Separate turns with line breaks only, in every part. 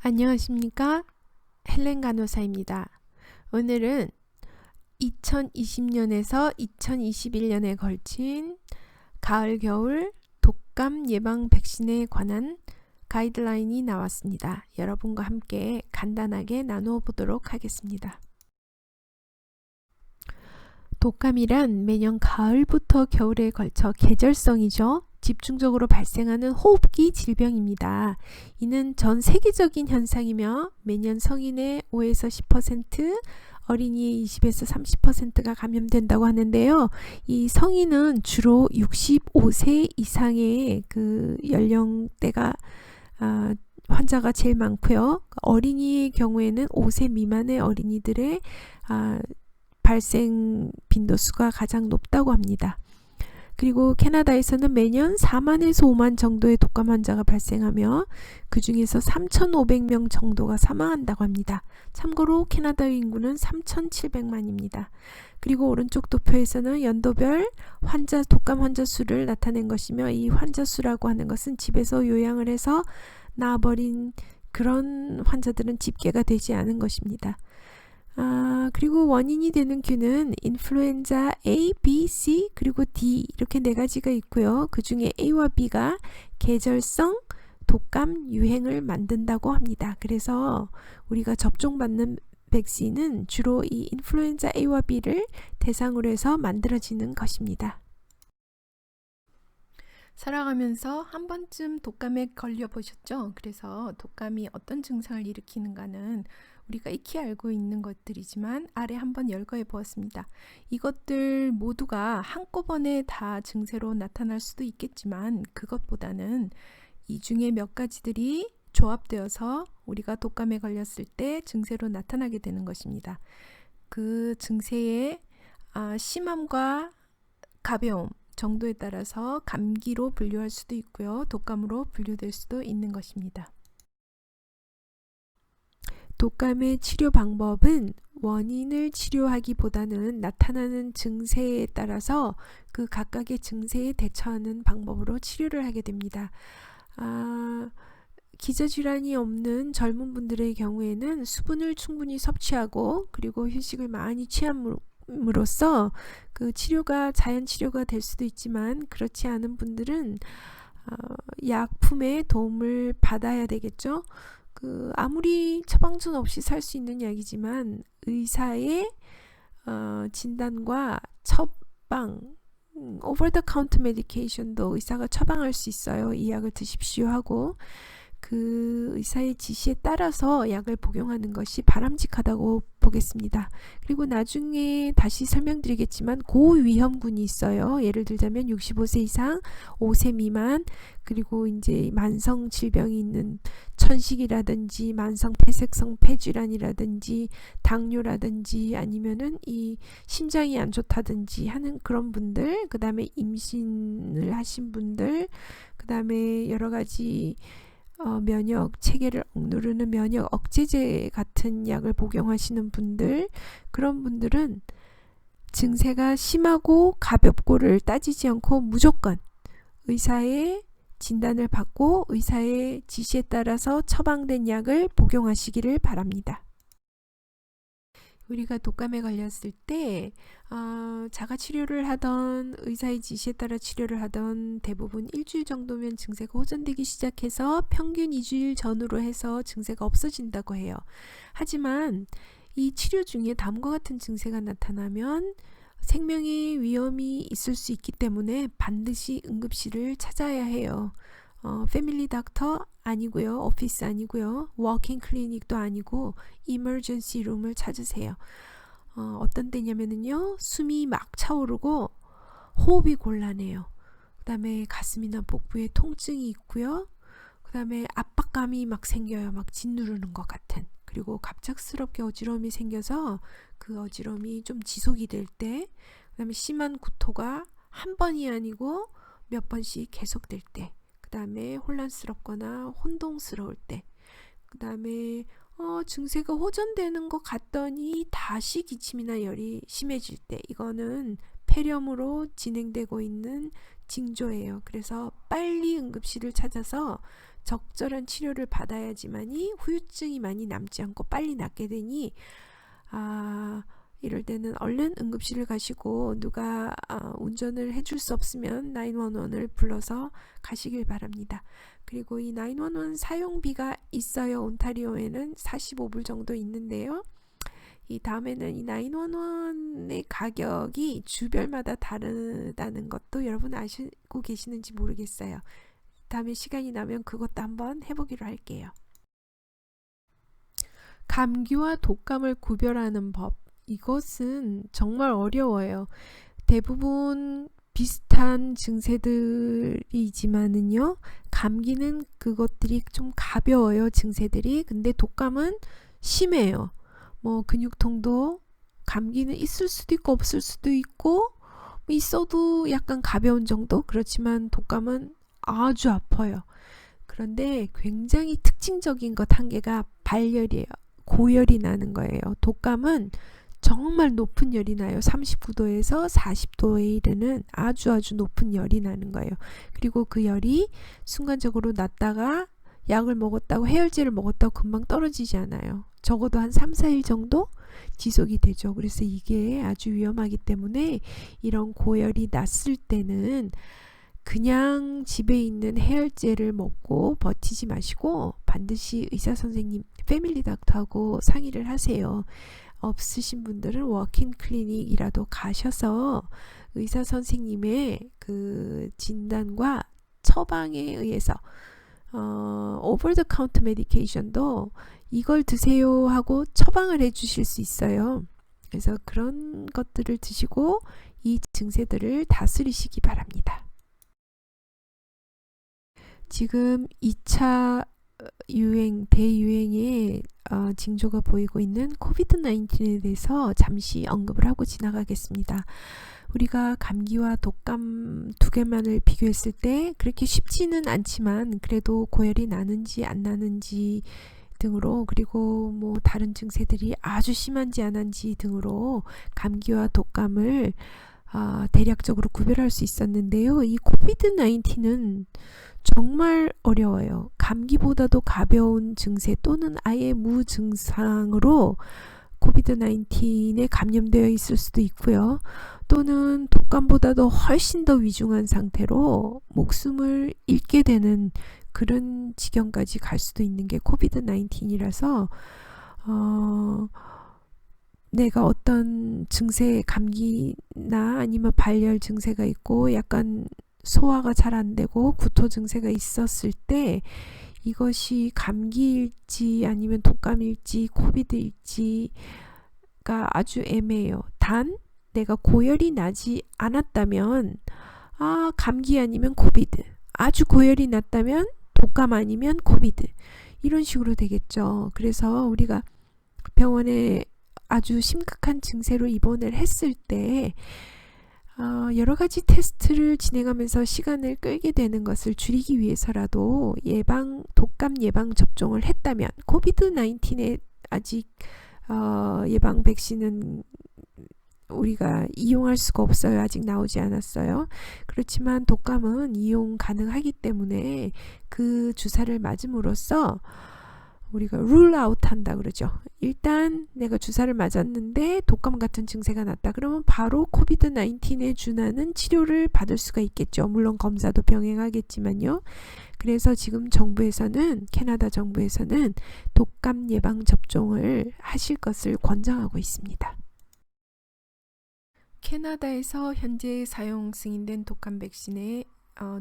안녕하십니까? 헬렌 간호사입니다. 오늘은 2020년에서 2021년에 걸친 가을, 겨울 독감 예방 백신에 관한 가이드라인이 나왔습니다. 여러분과 함께 간단하게 나누어 보도록 하겠습니다. 독감이란 매년 가을부터 겨울에 걸쳐 계절성이죠. 집중적으로 발생하는 호흡기 질병입니다. 이는 전 세계적인 현상이며 매년 성인의 5에서 10%, 어린이의 20에서 30%가 감염된다고 하는데요. 이 성인은 주로 65세 이상의 그 연령대가 환자가 제일 많고요. 어린이의 경우에는 5세 미만의 어린이들의 발생 빈도수가 가장 높다고 합니다. 그리고 캐나다에서는 매년 4만에서 5만 정도의 독감 환자가 발생하며 그 중에서 3,500명 정도가 사망한다고 합니다. 참고로 캐나다의 인구는 3,700만입니다. 그리고 오른쪽 도표에서는 연도별 독감 환자 수를 나타낸 것이며, 이 환자 수라고 하는 것은 집에서 요양을 해서 나아버린 그런 환자들은 집계가 되지 않은 것입니다. 그리고 원인이 되는 균은 인플루엔자 A, B, C 그리고 D 이렇게 네 가지가 있고요. 그 중에 A와 B가 계절성 독감 유행을 만든다고 합니다. 그래서 우리가 접종받는 백신은 주로 이 인플루엔자 A와 B를 대상으로 해서 만들어지는 것입니다. 살아가면서 한 번쯤 독감에 걸려보셨죠? 그래서 독감이 어떤 증상을 일으키는가는 우리가 익히 알고 있는 것들이지만 아래 한번 열거해 보았습니다. 이것들 모두가 한꺼번에 다 증세로 나타날 수도 있겠지만 그것보다는 이 중에 몇 가지들이 조합되어서 우리가 독감에 걸렸을 때 증세로 나타나게 되는 것입니다. 그 증세의 심함과 가벼움 정도에 따라서 감기로 분류할 수도 있고요. 독감으로 분류될 수도 있는 것입니다. 독감의 치료 방법은 원인을 치료하기보다는 나타나는 증세에 따라서 그 각각의 증세에 대처하는 방법으로 치료를 하게 됩니다. 기저질환이 없는 젊은 분들의 경우에는 수분을 충분히 섭취하고 그리고 휴식을 많이 취함으로써 그 치료가 자연 치료가 될 수도 있지만, 그렇지 않은 분들은 약품의 도움을 받아야 되겠죠. 아무리 처방전 없이 살 수 있는 약이지만 의사의 진단과 처방, 오버 더 카운트 메디케이션도 의사가 처방할 수 있어요. 이 약을 드십시오 하고 그 의사의 지시에 따라서 약을 복용하는 것이 바람직하다고 보겠습니다. 그리고 나중에 다시 설명드리겠지만 고위험군이 있어요. 예를 들자면 65세 이상, 5세 미만, 그리고 이제 만성 질병이 있는 천식이라든지 만성 폐색성 폐질환이라든지 당뇨라든지 아니면은 이 심장이 안 좋다든지 하는 그런 분들, 그 다음에 임신을 하신 분들, 그 다음에 여러 가지 면역 체계를 억누르는 면역 억제제 같은 약을 복용하시는 분들, 그런 분들은 증세가 심하고 가볍고를 따지지 않고 무조건 의사의 진단을 받고 의사의 지시에 따라서 처방된 약을 복용하시기를 바랍니다. 우리가 독감에 걸렸을 때 자가치료를 하던 의사의 지시에 따라 치료를 하던 대부분 일주일 정도면 증세가 호전되기 시작해서 평균 2주일 전후로 해서 증세가 없어진다고 해요. 하지만 이 치료 중에 다음과 같은 증세가 나타나면 생명의 위험이 있을 수 있기 때문에 반드시 응급실을 찾아야 해요. 패밀리 닥터 아니고요, 오피스 아니고요, 워킹 클리닉도 아니고 이머전시 룸을 찾으세요. 어떤 때냐면요, 숨이 막 차오르고 호흡이 곤란해요. 그 다음에 가슴이나 복부에 통증이 있고요, 그 다음에 압박감이 막 생겨요. 막 짓누르는 것 같은. 그리고 갑작스럽게 어지러움이 생겨서 그 어지러움이 좀 지속이 될 때, 그 다음에 심한 구토가 한 번이 아니고 몇 번씩 계속될 때, 그 다음에 혼란스럽거나 혼동스러울 때, 그 다음에 증세가 호전되는 것 같더니 다시 기침이나 열이 심해질 때, 이거는 폐렴으로 진행되고 있는 징조예요. 그래서 빨리 응급실을 찾아서 적절한 치료를 받아야지만이 후유증이 많이 남지 않고 빨리 낫게 되니 이럴 때는 얼른 응급실을 가시고 누가 운전을 해줄 수 없으면 911을 불러서 가시길 바랍니다. 그리고 이 911 사용비가 있어요. 온타리오에는 45불 정도 있는데요. 이 다음에는 이 911의 가격이 주별마다 다르다는 것도 여러분 아시고 계시는지 모르겠어요. 다음에 시간이 나면 그것도 한번 해보기로 할게요. 감기와 독감을 구별하는 법. 이것은 정말 어려워요. 대부분 비슷한 증세들이지만은요, 감기는 그것들이 좀 가벼워요, 증세들이. 근데 독감은 심해요. 뭐 근육통도, 감기는 있을 수도 있고 없을 수도 있고, 있어도 약간 가벼운 정도. 그렇지만 독감은 아주 아파요. 그런데 굉장히 특징적인 것 한 개가 발열이에요. 고열이 나는 거예요. 독감은 정말 높은 열이 나요. 39도에서 40도에 이르는 아주 높은 열이 나는 거예요. 그리고 그 열이 순간적으로 났다가 약을 먹었다고, 해열제를 먹었다고 금방 떨어지지 않아요. 적어도 한 3, 4일 정도 지속이 되죠. 그래서 이게 아주 위험하기 때문에 이런 고열이 났을 때는 그냥 집에 있는 해열제를 먹고 버티지 마시고 반드시 의사 선생님, 패밀리 닥터하고 상의를 하세요. 없으신 분들은 워킹 클리닉이라도 가셔서 의사 선생님의 그 진단과 처방에 의해서 오버 더 카운터 메디케이션도 이걸 드세요 하고 처방을 해 주실 수 있어요. 그래서 그런 것들을 드시고 이 증세들을 다스리시기 바랍니다. 지금 2차 대유행의 징조가 보이고 있는 코비드-19에 대해서 잠시 언급을 하고 지나가겠습니다. 우리가 감기와 독감 두 개만을 비교했을 때 그렇게 쉽지는 않지만 그래도 고열이 나는지 안 나는지 등으로, 그리고 뭐 다른 증세들이 아주 심한지 안 한지 등으로 감기와 독감을 대략적으로 구별할 수 있었는데요. 이 코비드-19은 정말 어려워요. 감기보다도 가벼운 증세 또는 아예 무증상으로 코비드-19에 감염되어 있을 수도 있고요. 또는 독감보다도 훨씬 더 위중한 상태로 목숨을 잃게 되는 그런 지경까지 갈 수도 있는 게 코비드-19이라서 내가 어떤 증세, 감기나 아니면 발열 증세가 있고 약간 소화가 잘 안 되고 구토 증세가 있었을 때 이것이 감기일지 아니면 독감일지 코비드일지가 아주 애매해요. 단 내가 고열이 나지 않았다면 감기 아니면 코비드, 아주 고열이 났다면 독감 아니면 코비드, 이런 식으로 되겠죠. 그래서 우리가 병원에 아주 심각한 증세로 입원을 했을 때 여러 가지 테스트를 진행하면서 시간을 끌게 되는 것을 줄이기 위해서라도 독감 예방 접종을 했다면, 코비드-19에 아직 예방 백신은 우리가 이용할 수가 없어요. 아직 나오지 않았어요. 그렇지만 독감은 이용 가능하기 때문에 그 주사를 맞음으로써 우리가 룰아웃 한다 그러죠. 일단 내가 주사를 맞았는데 독감 같은 증세가 났다. 그러면 바로 코비드-19에 준하는 치료를 받을 수가 있겠죠. 물론 검사도 병행하겠지만요. 그래서 지금 캐나다 정부에서는 독감 예방 접종을 하실 것을 권장하고 있습니다. 캐나다에서 현재 사용 승인된 독감 백신의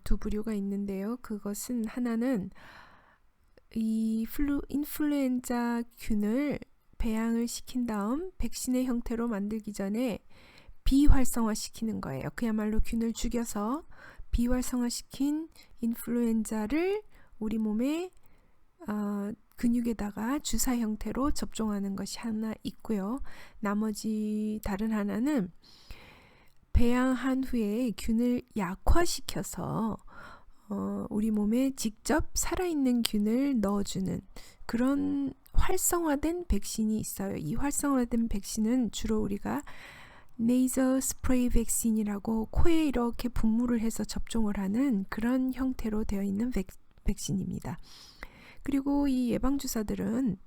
두 부류가 있는데요. 그것은 하나는 이 인플루엔자 균을 배양을 시킨 다음 백신의 형태로 만들기 전에 비활성화시키는 거예요. 그야말로 균을 죽여서 비활성화시킨 인플루엔자를 우리 몸에 근육에다가 주사 형태로 접종하는 것이 하나 있고요. 나머지 다른 하나는 배양한 후에 균을 약화시켜서 우리 몸에 직접 살아있는 균을 넣어주는 그런 활성화된 백신이 있어요. 이 활성화된 백신은 주로 우리가 네이저 스프레이 백신이라고 코에 이렇게 분무를 해서 접종을 하는 그런 형태로 되어 있는 백신입니다. 그리고 이 예방주사들은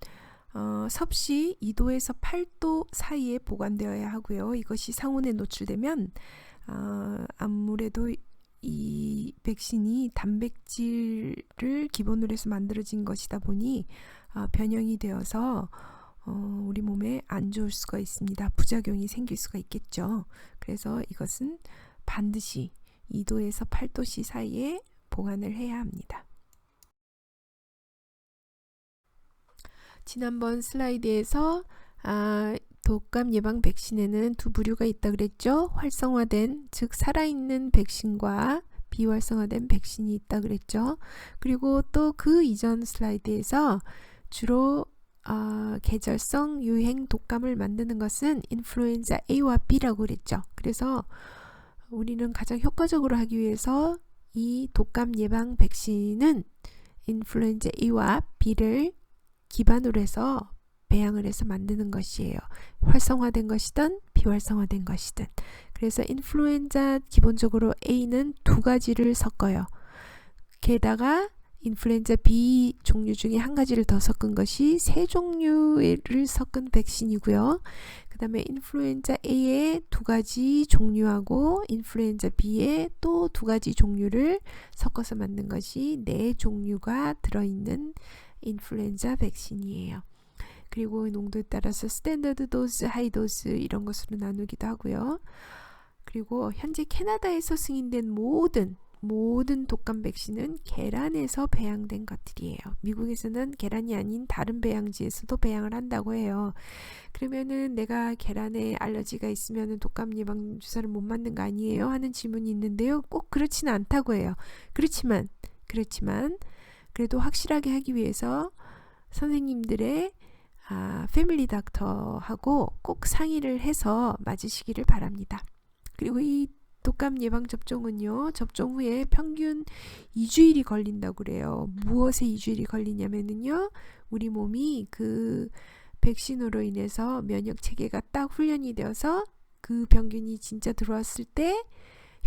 섭씨 2도에서 8도 사이에 보관되어야 하고요. 이것이 상온에 노출되면 아무래도 이 백신이 단백질을 기본으로 해서 만들어진 것이다 보니 변형이 되어서 우리 몸에 안 좋을 수가 있습니다. 부작용이 생길 수가 있겠죠. 그래서 이것은 반드시 2도에서 8도씨 사이에 보관을 해야 합니다. 지난번 슬라이드에서 독감 예방 백신에는 두 부류가 있다 그랬죠. 활성화된, 즉 살아있는 백신과 비활성화된 백신이 있다 그랬죠. 그리고 또 그 이전 슬라이드에서 주로 계절성 유행 독감을 만드는 것은 인플루엔자 A와 B라고 그랬죠. 그래서 우리는 가장 효과적으로 하기 위해서 이 독감 예방 백신은 인플루엔자 A와 B를 기반으로 해서 배양을 해서 만드는 것이에요. 활성화된 것이든 비활성화된 것이든. 그래서 인플루엔자 기본적으로 A는 두 가지를 섞어요. 게다가 인플루엔자 B 종류 중에 한 가지를 더 섞은 것이 세 종류를 섞은 백신이고요. 그 다음에 인플루엔자 A의 두 가지 종류하고 인플루엔자 B의 또 두 가지 종류를 섞어서 만든 것이 네 종류가 들어있는 인플루엔자 백신이에요. 그리고 농도에 따라서 스탠더드 도즈, 하이 도즈 이런 것으로 나누기도 하고요. 그리고 현재 캐나다에서 승인된 모든 독감 백신은 계란에서 배양된 것들이에요. 미국에서는 계란이 아닌 다른 배양지에서도 배양을 한다고 해요. 그러면은 내가 계란에 알러지가 있으면 독감 예방 주사를 못 맞는 거 아니에요? 하는 질문이 있는데요. 꼭 그렇지는 않다고 해요. 그렇지만 그래도 확실하게 하기 위해서 선생님들의 패밀리 닥터하고 꼭 상의를 해서 맞으시기를 바랍니다. 그리고 이 독감 예방 접종은요, 접종 후에 평균 2주일이 걸린다고 그래요. 무엇에 2주일이 걸리냐면요, 우리 몸이 그 백신으로 인해서 면역 체계가 딱 훈련이 되어서 그 병균이 진짜 들어왔을 때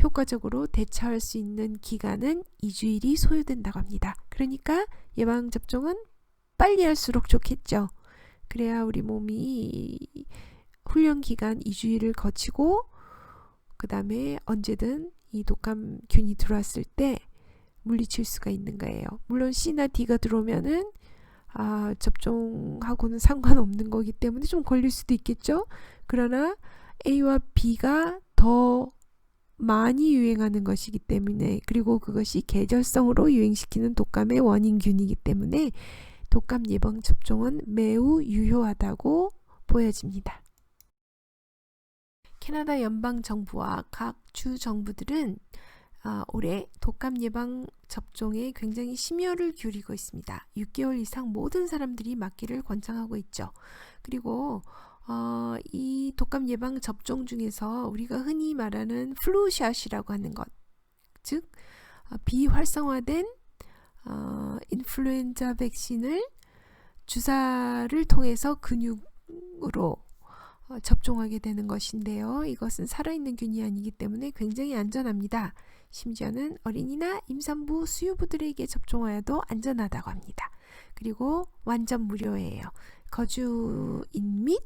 효과적으로 대처할 수 있는 기간은 2주일이 소요된다고 합니다. 그러니까 예방 접종은 빨리 할수록 좋겠죠. 그래야 우리 몸이 훈련 기간 2주일을 거치고 그 다음에 언제든 이 독감균이 들어왔을 때 물리칠 수가 있는 거예요. 물론 C나 D가 들어오면은 접종하고는 상관없는 거기 때문에 좀 걸릴 수도 있겠죠. 그러나 A와 B가 더 많이 유행하는 것이기 때문에, 그리고 그것이 계절성으로 유행시키는 독감의 원인균이기 때문에 독감 예방 접종은 매우 유효하다고 보여집니다. 캐나다 연방정부와 각 주 정부들은 올해 독감 예방 접종에 굉장히 심혈을 기울이고 있습니다. 6개월 이상 모든 사람들이 맞기를 권장하고 있죠. 그리고 이 독감 예방 접종 중에서 우리가 흔히 말하는 플루샷이라고 하는 것, 즉 비활성화된 인플루엔자 백신을 주사를 통해서 근육으로 접종하게 되는 것인데요. 이것은 살아있는 균이 아니기 때문에 굉장히 안전합니다. 심지어는 어린이나 임산부, 수유부들에게 접종하여도 안전하다고 합니다. 그리고 완전 무료예요. 거주인 및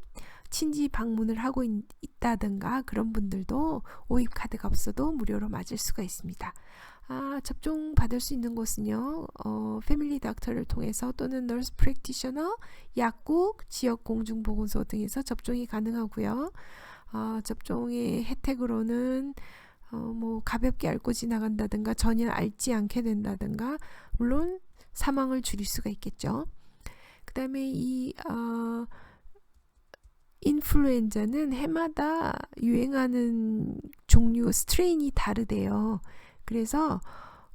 친지 방문을 하고 있다든가 그런 분들도 오입카드가 없어도 무료로 맞을 수가 있습니다. 접종 받을 수 있는 곳은요, 패밀리 닥터를 통해서 또는 너스 프랙티셔너, 약국, 지역 공중보건소 등에서 접종이 가능하고요. 접종의 혜택으로는 뭐 가볍게 앓고 지나간다든가 전혀 앓지 않게 된다든가, 물론 사망을 줄일 수가 있겠죠. 그 다음에 이 인플루엔자는 해마다 유행하는 종류 스트레인이 다르대요. 그래서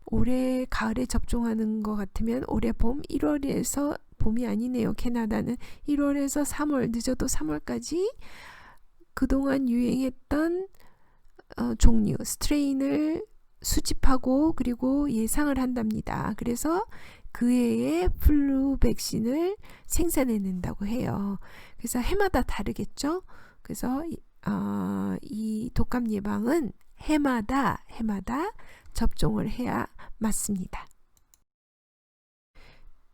올해 가을에 접종하는 것 같으면 올해 봄 1월에서 봄이 아니네요. 캐나다는 1월에서 3월, 늦어도 3월까지 그동안 유행했던 종류 스트레인을 수집하고 그리고 예상을 한답니다. 그래서 그 해에 플루 백신을 생산해낸다고 해요. 그래서 해마다 다르겠죠. 그래서 이 독감 예방은 해마다 접종을 해야 맞습니다.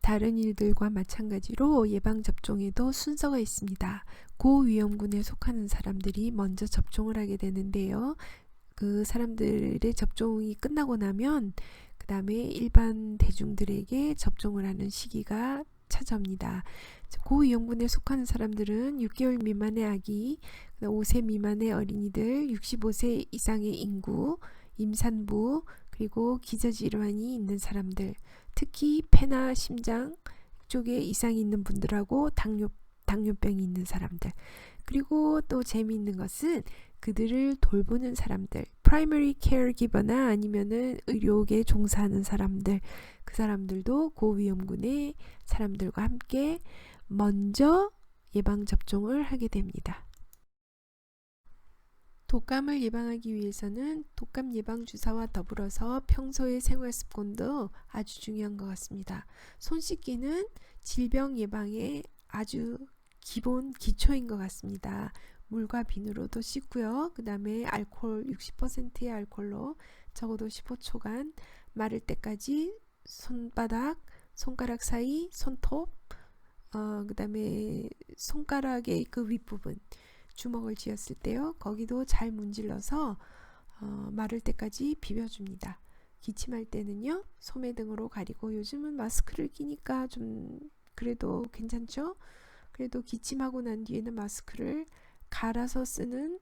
다른 일들과 마찬가지로 예방접종에도 순서가 있습니다. 고위험군에 속하는 사람들이 먼저 접종을 하게 되는데요. 그 사람들의 접종이 끝나고 나면 그 다음에 일반 대중들에게 접종을 하는 시기가 찾아옵니다. 고위험군에 속하는 사람들은 6개월 미만의 아기, 5세 미만의 어린이들, 65세 이상의 인구, 임산부, 그리고 기저질환이 있는 사람들, 특히 폐나 심장 쪽에 이상이 있는 분들하고 당뇨병이 있는 사람들, 그리고 또 재미있는 것은 그들을 돌보는 사람들, 프라이머리 케어기버나 아니면은 의료계에 종사하는 사람들, 그 사람들도 고위험군의 사람들과 함께 먼저 예방접종을 하게 됩니다. 독감을 예방하기 위해서는 독감 예방 주사와 더불어서 평소의 생활 습관도 아주 중요한 것 같습니다. 손 씻기는 질병 예방의 아주 기본 기초인 것 같습니다. 물과 비누로도 씻고요. 그 다음에 알코올 60%의 알코올로 적어도 15초간 마를 때까지 손가락 사이, 손톱, 그 다음에 손가락의 그 윗부분, 주먹을 쥐었을 때요. 거기도 잘 문질러서 마를 때까지 비벼줍니다. 기침할 때는요. 소매등으로 가리고, 요즘은 마스크를 끼니까 좀 그래도 괜찮죠? 그래도 기침하고 난 뒤에는 마스크를 갈아서 쓰는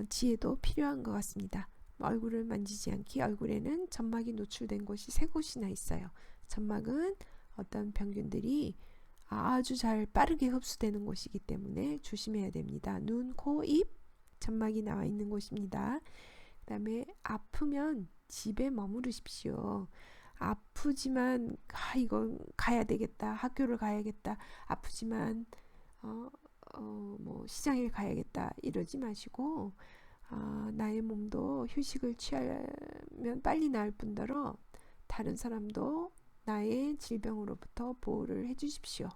지혜도 필요한 것 같습니다. 얼굴을 만지지 않기. 얼굴에는 점막이 노출된 곳이 3곳이나 있어요. 점막은 어떤 병균들이 아주 잘 빠르게 흡수되는 곳이기 때문에 조심해야 됩니다. 눈, 코, 입, 점막이 나와 있는 곳입니다. 그 다음에 아프면 집에 머무르십시오. 아프지만 이건 가야 되겠다, 학교를 가야겠다, 아프지만 뭐 시장에 가야겠다 이러지 마시고, 나의 몸도 휴식을 취하면 빨리 나을 뿐더러 다른 사람도 나의 질병으로부터 보호를 해주십시오.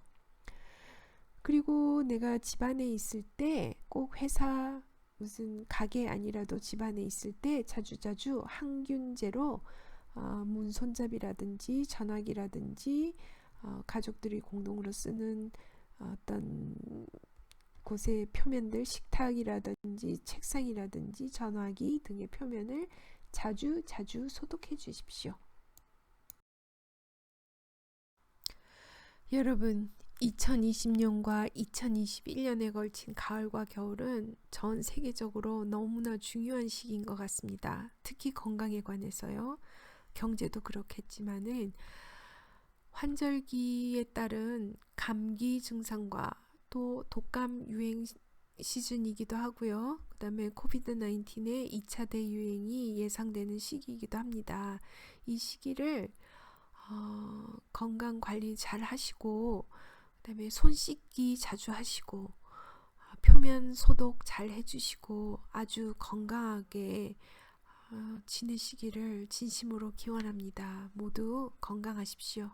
그리고 내가 집안에 있을 때, 꼭 회사 무슨 가게 아니라도 집안에 있을 때 자주자주 항균제로 문 손잡이라든지 전화기라든지 가족들이 공동으로 쓰는 어떤 곳의 표면들, 식탁이라든지 책상이라든지 전화기 등의 표면을 자주 소독해 주십시오. 여러분, 2020년과 2021년에 걸친 가을과 겨울은 전 세계적으로 너무나 중요한 시기인 것 같습니다. 특히 건강에 관해서요. 경제도 그렇겠지만은 환절기에 따른 감기 증상과 또 독감 유행 시즌이기도 하고요. 그 다음에 코비드-19의 2차 대유행이 예상되는 시기이기도 합니다. 이 시기를 건강 관리 잘 하시고, 그 다음에 손 씻기 자주 하시고, 표면 소독 잘 해주시고, 아주 건강하게 지내시기를 진심으로 기원합니다. 모두 건강하십시오.